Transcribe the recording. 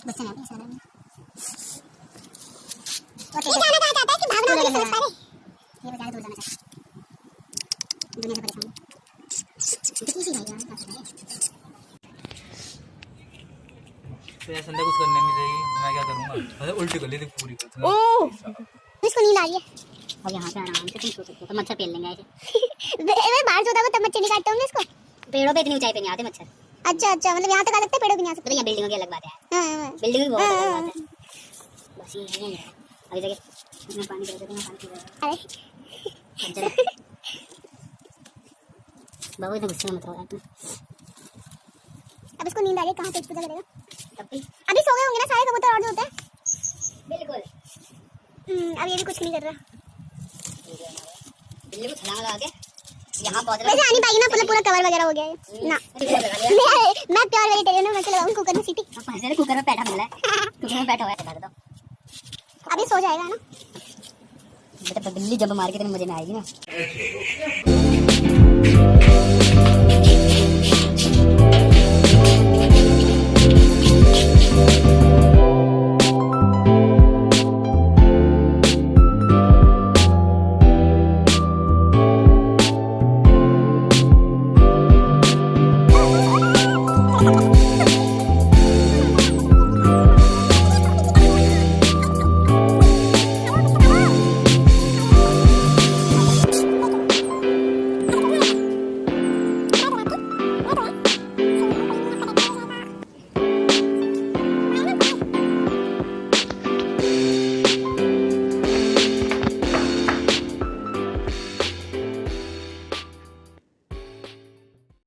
गुस्सा नहीं आता है ये जाना कहाँ चाहता है कि भागना नहीं समझ पा रहे ये बेचारा दूर जाना चाहता है दुनिया से परेशान कितनी सी भाई यार तो यार संडे कुछ करने नहीं देगी मैं क्या करूँगा मतलब उल्टी कर ली थी पूरी कर इसको नींद आ रही है और यहाँ पे आराम से तुम सो सकते हो तो मच्छर पेल लेंगे ऐसे मैं बाहर सोता हूँ तब बच्चे नहीं काटते होंगे इसको पेड़ों पे इतनी ऊंचाई पे नहीं आते मच्छर अच्छा अच्छा मतलब यहाँ तक आ सकते हैं पेड़ों पे नहीं आ सकते तो यहाँ बिल्डिंगों की अलग बात है हाँ बिल्डिंग भी बहुत अलग बात है बस ये है अभी देखिए इसमें पानी पी रहे थे पानी पी रहे अरे बाबू इतना गुस्से में मत रहो यार अब इसको नींद आ रही है कहाँ पेट पूजा करेगा तब भी अभी सो गए होंगे ना सारे कबूतर और जो होते हैं बिल्कुल अब ये भी कुछ नहीं कर रहा बिल्ली को छलांग लगा के यहाँ पहुँच वैसे आनी पाएगी ना पूरा कवर वगैरह हो गया है ना मैं प्योर वेजिटेरियन हूँ मैं लगाऊँ कुकर में सीटी कुकर में बैठा मिला है कुकर में बैठा हुआ है बता दो अभी सो जाएगा ना बेटा बिल्ली जब मार के तेरे मजे में आएगी ना